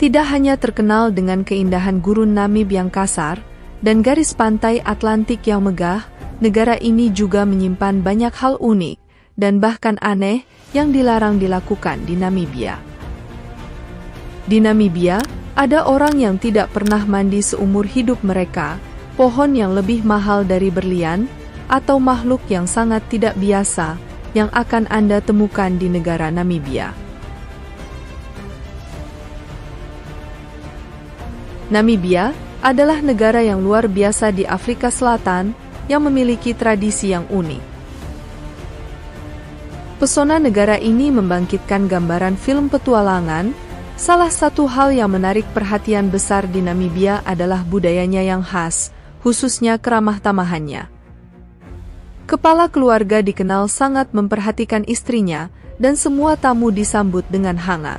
Tidak hanya terkenal dengan keindahan gurun Namib yang kasar dan garis pantai Atlantik yang megah, negara ini juga menyimpan banyak hal unik dan bahkan aneh yang dilarang dilakukan di Namibia. Di Namibia, ada orang yang tidak pernah mandi seumur hidup mereka, pohon yang lebih mahal dari berlian, atau makhluk yang sangat tidak biasa yang akan Anda temukan di negara Namibia. Namibia adalah negara yang luar biasa di Afrika Selatan yang memiliki tradisi yang unik. Pesona negara ini membangkitkan gambaran film petualangan. Salah satu hal yang menarik perhatian besar di Namibia adalah budayanya yang khas, khususnya keramah tamahannya. Kepala keluarga dikenal sangat memperhatikan istrinya, dan semua tamu disambut dengan hangat.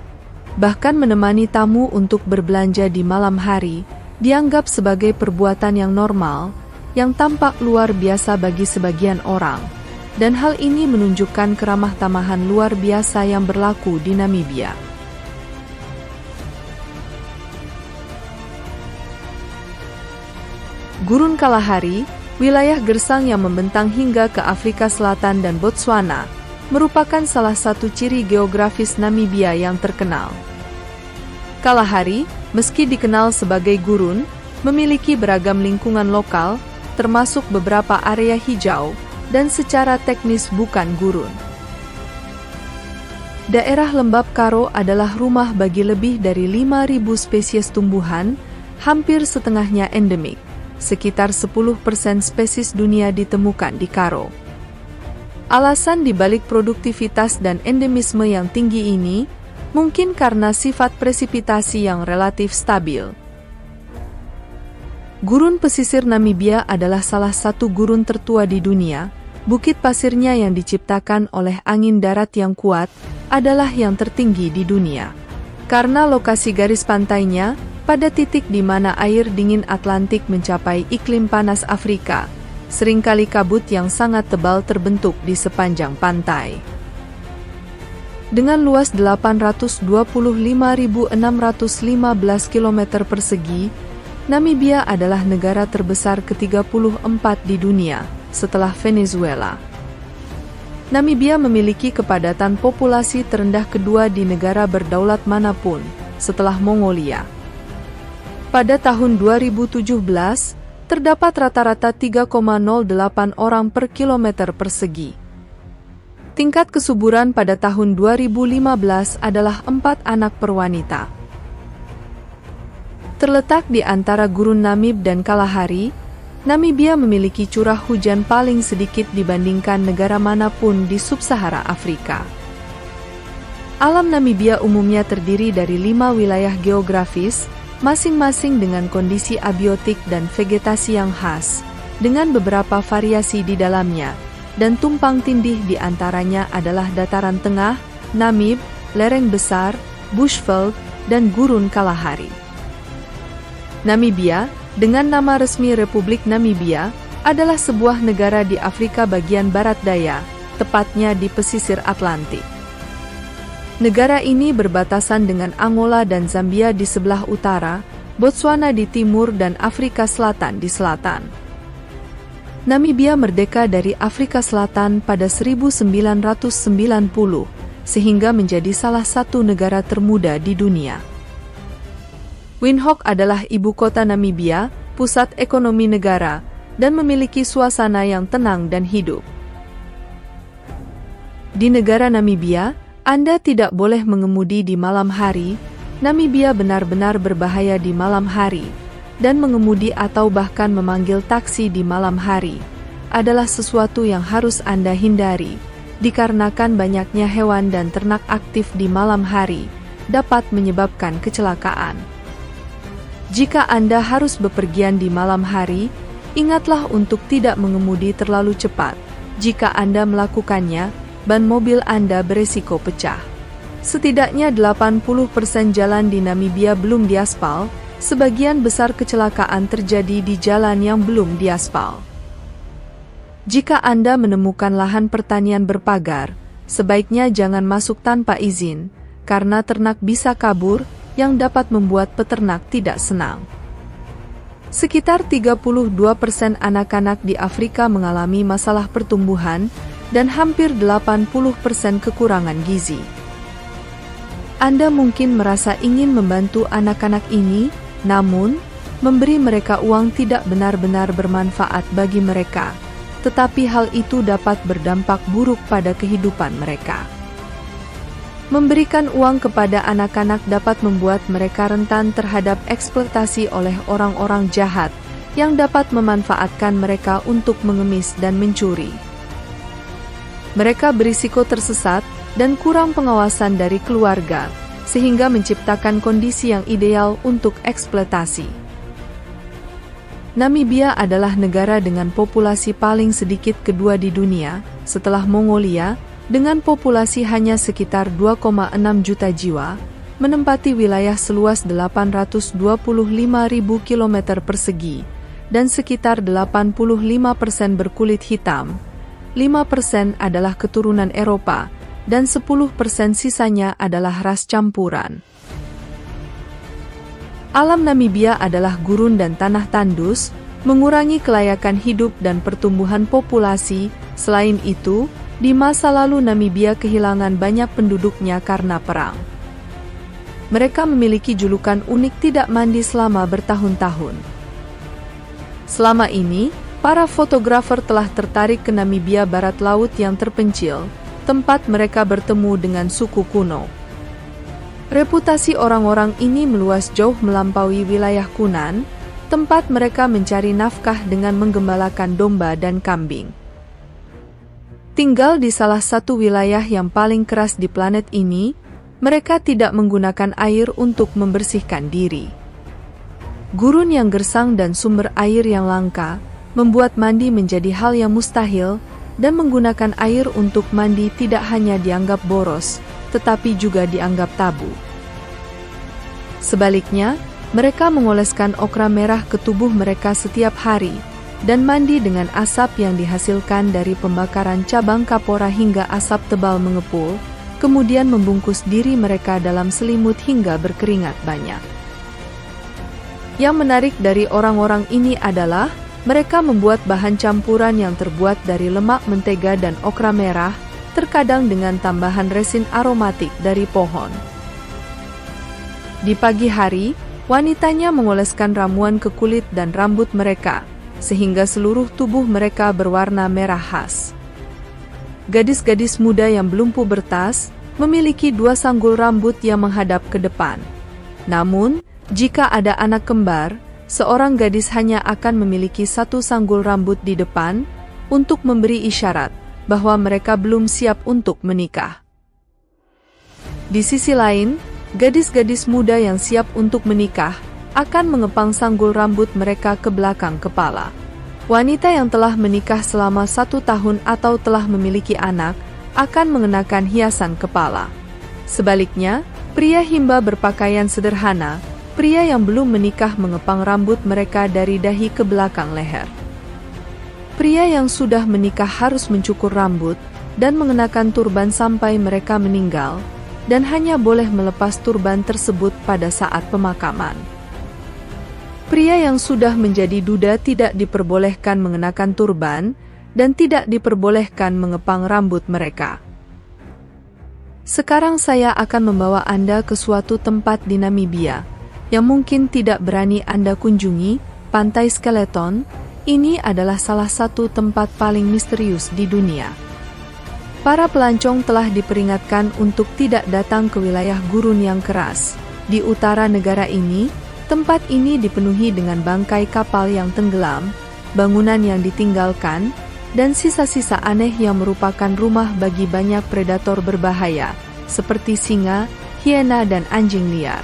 Bahkan menemani tamu untuk berbelanja di malam hari, dianggap sebagai perbuatan yang normal, yang tampak luar biasa bagi sebagian orang. Dan hal ini menunjukkan keramah tamahan luar biasa yang berlaku di Namibia. Gurun Kalahari, wilayah gersang yang membentang hingga ke Afrika Selatan dan Botswana, merupakan salah satu ciri geografis Namibia yang terkenal. Kalahari, meski dikenal sebagai gurun, memiliki beragam lingkungan lokal, termasuk beberapa area hijau, dan secara teknis bukan gurun. Daerah lembap Karo adalah rumah bagi lebih dari 5.000 spesies tumbuhan, hampir setengahnya endemik. Sekitar 10% spesies dunia ditemukan di Karo. Alasan dibalik produktivitas dan endemisme yang tinggi ini, mungkin karena sifat presipitasi yang relatif stabil. Gurun pesisir Namibia adalah salah satu gurun tertua di dunia. Bukit pasirnya yang diciptakan oleh angin darat yang kuat adalah yang tertinggi di dunia. Karena lokasi garis pantainya, pada titik di mana air dingin Atlantik mencapai iklim panas Afrika, seringkali kabut yang sangat tebal terbentuk di sepanjang pantai. Dengan luas 825.615 km persegi, Namibia adalah negara terbesar ke-34 di dunia, setelah Venezuela. Namibia memiliki kepadatan populasi terendah kedua di negara berdaulat manapun, setelah Mongolia. Pada tahun 2017, terdapat rata-rata 3,08 orang per kilometer persegi. Tingkat kesuburan pada tahun 2015 adalah 4 anak per wanita. Terletak di antara gurun Namib dan Kalahari, Namibia memiliki curah hujan paling sedikit dibandingkan negara manapun di sub-Sahara Afrika. Alam Namibia umumnya terdiri dari 5 wilayah geografis, masing-masing dengan kondisi abiotik dan vegetasi yang khas, dengan beberapa variasi di dalamnya, dan tumpang tindih di antaranya adalah dataran tengah, Namib, lereng besar, Bushveld, dan gurun Kalahari. Namibia, dengan nama resmi Republik Namibia, adalah sebuah negara di Afrika bagian barat daya, tepatnya di pesisir Atlantik. Negara ini berbatasan dengan Angola dan Zambia di sebelah utara, Botswana di timur dan Afrika Selatan di selatan. Namibia merdeka dari Afrika Selatan pada 1990, sehingga menjadi salah satu negara termuda di dunia. Windhoek adalah ibu kota Namibia, pusat ekonomi negara, dan memiliki suasana yang tenang dan hidup. Di negara Namibia, Anda tidak boleh mengemudi di malam hari. Namibia benar-benar berbahaya di malam hari, dan mengemudi atau bahkan memanggil taksi di malam hari adalah sesuatu yang harus Anda hindari, dikarenakan banyaknya hewan dan ternak aktif di malam hari dapat menyebabkan kecelakaan. Jika Anda harus bepergian di malam hari, ingatlah untuk tidak mengemudi terlalu cepat. Jika Anda melakukannya, ban mobil Anda beresiko pecah. Setidaknya 80% jalan di Namibia belum diaspal, sebagian besar kecelakaan terjadi di jalan yang belum diaspal. Jika Anda menemukan lahan pertanian berpagar, sebaiknya jangan masuk tanpa izin, karena ternak bisa kabur, yang dapat membuat peternak tidak senang. Sekitar 32% anak-anak di Afrika mengalami masalah pertumbuhan dan hampir 80% kekurangan gizi. Anda mungkin merasa ingin membantu anak-anak ini, namun, memberi mereka uang tidak benar-benar bermanfaat bagi mereka, tetapi hal itu dapat berdampak buruk pada kehidupan mereka. Memberikan uang kepada anak-anak dapat membuat mereka rentan terhadap eksploitasi oleh orang-orang jahat yang dapat memanfaatkan mereka untuk mengemis dan mencuri. Mereka berisiko tersesat dan kurang pengawasan dari keluarga, sehingga menciptakan kondisi yang ideal untuk eksploitasi. Namibia adalah negara dengan populasi paling sedikit kedua di dunia, setelah Mongolia, dengan populasi hanya sekitar 2,6 juta jiwa, menempati wilayah seluas 825.000 km persegi, dan sekitar 85% berkulit hitam, 5% adalah keturunan Eropa, dan 10% sisanya adalah ras campuran. Alam Namibia adalah gurun dan tanah tandus, mengurangi kelayakan hidup dan pertumbuhan populasi. Selain itu, di masa lalu Namibia kehilangan banyak penduduknya karena perang. Mereka memiliki julukan unik tidak mandi selama bertahun-tahun. Selama ini, para fotografer telah tertarik ke Namibia barat laut yang terpencil, tempat mereka bertemu dengan suku kuno. Reputasi orang-orang ini meluas jauh melampaui wilayah Kunan, tempat mereka mencari nafkah dengan menggembalakan domba dan kambing. Tinggal di salah satu wilayah yang paling keras di planet ini, mereka tidak menggunakan air untuk membersihkan diri. Gurun yang gersang dan sumber air yang langka, membuat mandi menjadi hal yang mustahil, dan menggunakan air untuk mandi tidak hanya dianggap boros, tetapi juga dianggap tabu. Sebaliknya, mereka mengoleskan okra merah ke tubuh mereka setiap hari, dan mandi dengan asap yang dihasilkan dari pembakaran cabang kapora hingga asap tebal mengepul, kemudian membungkus diri mereka dalam selimut hingga berkeringat banyak. Yang menarik dari orang-orang ini adalah, mereka membuat bahan campuran yang terbuat dari lemak mentega dan okra merah, terkadang dengan tambahan resin aromatik dari pohon. Di pagi hari, wanitanya mengoleskan ramuan ke kulit dan rambut mereka, sehingga seluruh tubuh mereka berwarna merah khas. Gadis-gadis muda yang belum pubertas memiliki 2 sanggul rambut yang menghadap ke depan. Namun, jika ada anak kembar, seorang gadis hanya akan memiliki 1 sanggul rambut di depan untuk memberi isyarat bahwa mereka belum siap untuk menikah. Di sisi lain, gadis-gadis muda yang siap untuk menikah akan mengepang sanggul rambut mereka ke belakang kepala. Wanita yang telah menikah selama 1 tahun atau telah memiliki anak akan mengenakan hiasan kepala. Sebaliknya, pria himba berpakaian sederhana, pria yang belum menikah mengepang rambut mereka dari dahi ke belakang leher. Pria yang sudah menikah harus mencukur rambut dan mengenakan turban sampai mereka meninggal, dan hanya boleh melepas turban tersebut pada saat pemakaman. Pria yang sudah menjadi duda tidak diperbolehkan mengenakan turban dan tidak diperbolehkan mengepang rambut mereka. Sekarang saya akan membawa Anda ke suatu tempat di Namibia yang mungkin tidak berani Anda kunjungi, Pantai Skeleton. Ini adalah salah satu tempat paling misterius di dunia. Para pelancong telah diperingatkan untuk tidak datang ke wilayah gurun yang keras. Di utara negara ini, tempat ini dipenuhi dengan bangkai kapal yang tenggelam, bangunan yang ditinggalkan, dan sisa-sisa aneh yang merupakan rumah bagi banyak predator berbahaya, seperti singa, hiena dan anjing liar.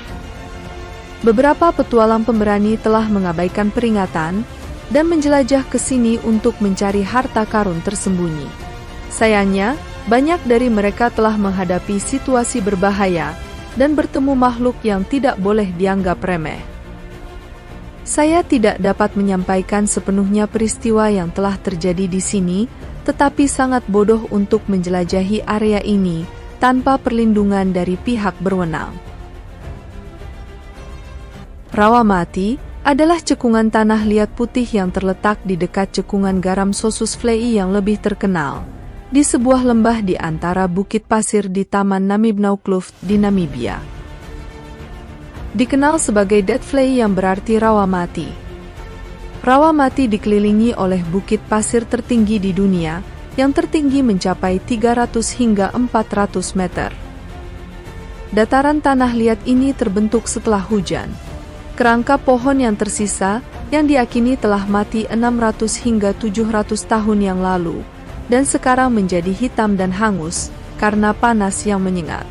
Beberapa petualang pemberani telah mengabaikan peringatan dan menjelajah ke sini untuk mencari harta karun tersembunyi. Sayangnya, banyak dari mereka telah menghadapi situasi berbahaya dan bertemu makhluk yang tidak boleh dianggap remeh. Saya tidak dapat menyampaikan sepenuhnya peristiwa yang telah terjadi di sini, tetapi sangat bodoh untuk menjelajahi area ini tanpa perlindungan dari pihak berwenang. Rawamati adalah cekungan tanah liat putih yang terletak di dekat cekungan garam Sossusvlei yang lebih terkenal, di sebuah lembah di antara bukit pasir di Taman Namib-Naukluft di Namibia. Dikenal sebagai Deadvlei yang berarti rawa mati. Rawa mati dikelilingi oleh bukit pasir tertinggi di dunia, yang tertinggi mencapai 300 hingga 400 meter. Dataran tanah liat ini terbentuk setelah hujan. Kerangka pohon yang tersisa, yang diakini telah mati 600 hingga 700 tahun yang lalu, dan sekarang menjadi hitam dan hangus, karena panas yang menyengat.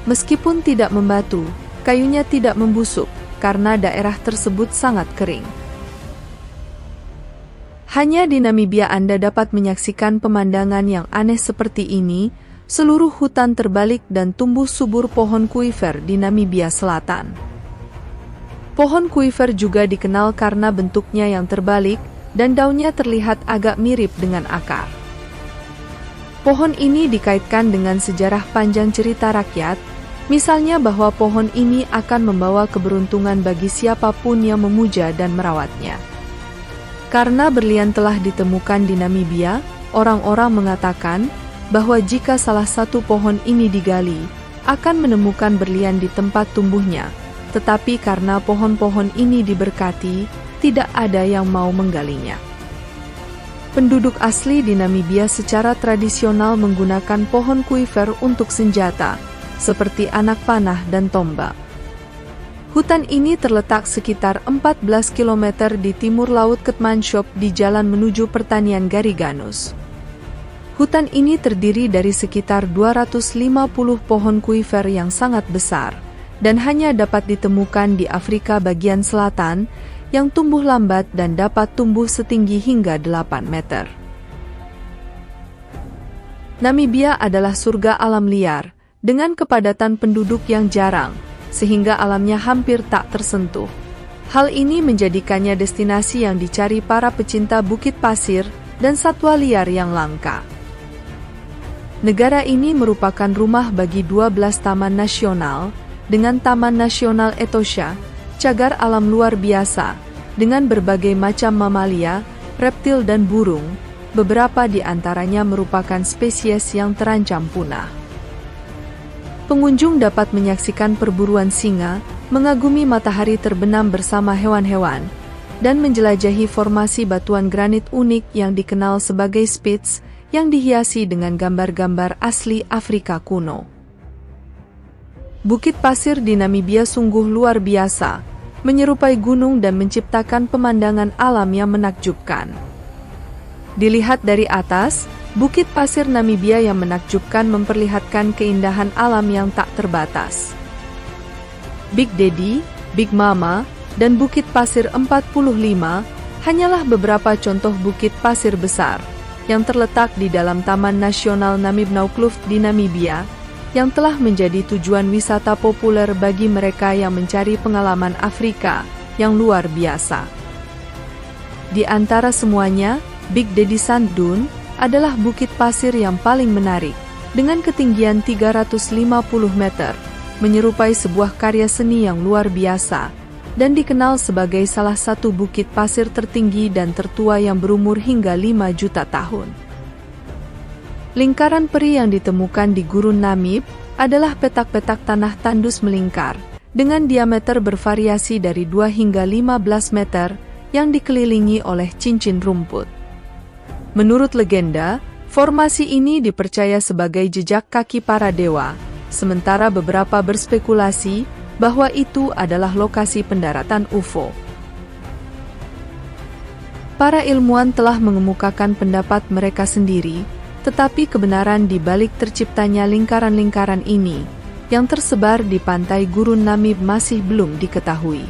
Meskipun tidak membatu, kayunya tidak membusuk, karena daerah tersebut sangat kering. Hanya di Namibia Anda dapat menyaksikan pemandangan yang aneh seperti ini, seluruh hutan terbalik dan tumbuh subur pohon kuifer di Namibia Selatan. Pohon kuifer juga dikenal karena bentuknya yang terbalik, dan daunnya terlihat agak mirip dengan akar. Pohon ini dikaitkan dengan sejarah panjang cerita rakyat, misalnya bahwa pohon ini akan membawa keberuntungan bagi siapapun yang memuja dan merawatnya. Karena berlian telah ditemukan di Namibia, orang-orang mengatakan bahwa jika salah satu pohon ini digali, akan menemukan berlian di tempat tumbuhnya. Tetapi karena pohon-pohon ini diberkati, tidak ada yang mau menggalinya. Penduduk asli di Namibia secara tradisional menggunakan pohon kuifer untuk senjata, seperti anak panah dan tombak. Hutan ini terletak sekitar 14 km di timur laut Keetmanshoop di jalan menuju pertanian Gariganus. Hutan ini terdiri dari sekitar 250 pohon kuifer yang sangat besar, dan hanya dapat ditemukan di Afrika bagian selatan, yang tumbuh lambat dan dapat tumbuh setinggi hingga 8 meter. Namibia adalah surga alam liar, dengan kepadatan penduduk yang jarang, sehingga alamnya hampir tak tersentuh. Hal ini menjadikannya destinasi yang dicari para pecinta bukit pasir dan satwa liar yang langka. Negara ini merupakan rumah bagi 12 taman nasional, dengan Taman Nasional Etosha, cagar alam luar biasa, dengan berbagai macam mamalia, reptil dan burung, beberapa di antaranya merupakan spesies yang terancam punah. Pengunjung dapat menyaksikan perburuan singa, mengagumi matahari terbenam bersama hewan-hewan, dan menjelajahi formasi batuan granit unik yang dikenal sebagai Spits, yang dihiasi dengan gambar-gambar asli Afrika kuno. Bukit pasir di Namibia sungguh luar biasa, menyerupai gunung dan menciptakan pemandangan alam yang menakjubkan. Dilihat dari atas, bukit pasir Namibia yang menakjubkan memperlihatkan keindahan alam yang tak terbatas. Big Daddy, Big Mama, dan Bukit Pasir 45 hanyalah beberapa contoh bukit pasir besar yang terletak di dalam Taman Nasional Namib-Naukluft di Namibia, yang telah menjadi tujuan wisata populer bagi mereka yang mencari pengalaman Afrika yang luar biasa. Di antara semuanya, Big Daddy Sand Dune adalah bukit pasir yang paling menarik, dengan ketinggian 350 meter, menyerupai sebuah karya seni yang luar biasa, dan dikenal sebagai salah satu bukit pasir tertinggi dan tertua yang berumur hingga 5 juta tahun. Lingkaran peri yang ditemukan di gurun Namib adalah petak-petak tanah tandus melingkar, dengan diameter bervariasi dari 2 hingga 15 meter, yang dikelilingi oleh cincin rumput. Menurut legenda, formasi ini dipercaya sebagai jejak kaki para dewa, sementara beberapa berspekulasi bahwa itu adalah lokasi pendaratan UFO. Para ilmuwan telah mengemukakan pendapat mereka sendiri, tetapi kebenaran di balik terciptanya lingkaran-lingkaran ini, yang tersebar di pantai gurun Namib masih belum diketahui.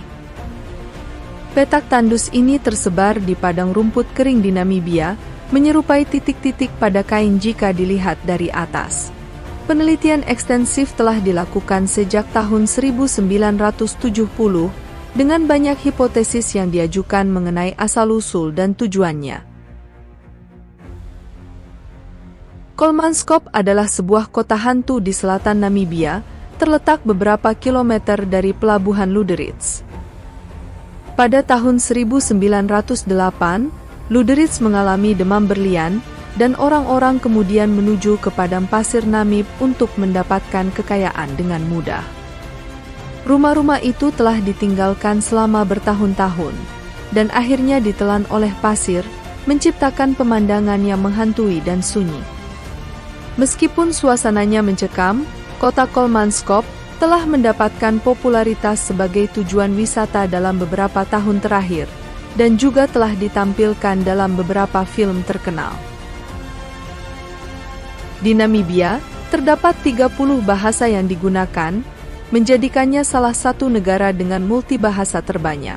Petak tandus ini tersebar di padang rumput kering di Namibia, menyerupai titik-titik pada kain jika dilihat dari atas. Penelitian ekstensif telah dilakukan sejak tahun 1970, dengan banyak hipotesis yang diajukan mengenai asal-usul dan tujuannya. Kolmanskop adalah sebuah kota hantu di selatan Namibia, terletak beberapa kilometer dari pelabuhan Luderitz. Pada tahun 1908, Luderitz mengalami demam berlian, dan orang-orang kemudian menuju ke padang pasir Namib untuk mendapatkan kekayaan dengan mudah. Rumah-rumah itu telah ditinggalkan selama bertahun-tahun, dan akhirnya ditelan oleh pasir, menciptakan pemandangan yang menghantui dan sunyi. Meskipun suasananya mencekam, kota Kolmanskop telah mendapatkan popularitas sebagai tujuan wisata dalam beberapa tahun terakhir, dan juga telah ditampilkan dalam beberapa film terkenal. Di Namibia, terdapat 30 bahasa yang digunakan, menjadikannya salah satu negara dengan multibahasa terbanyak.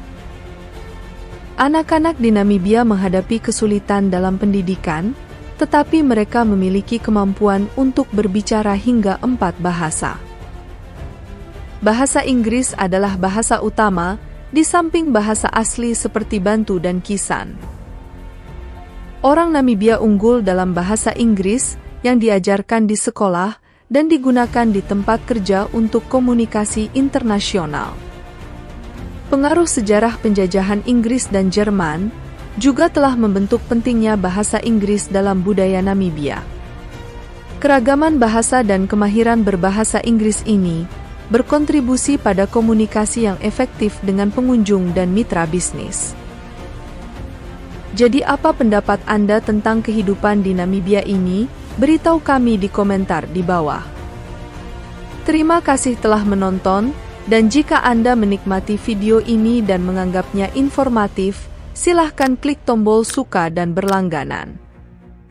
Anak-anak di Namibia menghadapi kesulitan dalam pendidikan, tetapi mereka memiliki kemampuan untuk berbicara hingga 4 bahasa. Bahasa Inggris adalah bahasa utama, di samping bahasa asli seperti Bantu dan Kisan. Orang Namibia unggul dalam bahasa Inggris yang diajarkan di sekolah dan digunakan di tempat kerja untuk komunikasi internasional. Pengaruh sejarah penjajahan Inggris dan Jerman juga telah membentuk pentingnya bahasa Inggris dalam budaya Namibia. Keragaman bahasa dan kemahiran berbahasa Inggris ini berkontribusi pada komunikasi yang efektif dengan pengunjung dan mitra bisnis. Jadi apa pendapat Anda tentang kehidupan di Namibia ini? Beritahu kami di komentar di bawah. Terima kasih telah menonton, dan jika Anda menikmati video ini dan menganggapnya informatif, silahkan klik tombol suka dan berlangganan.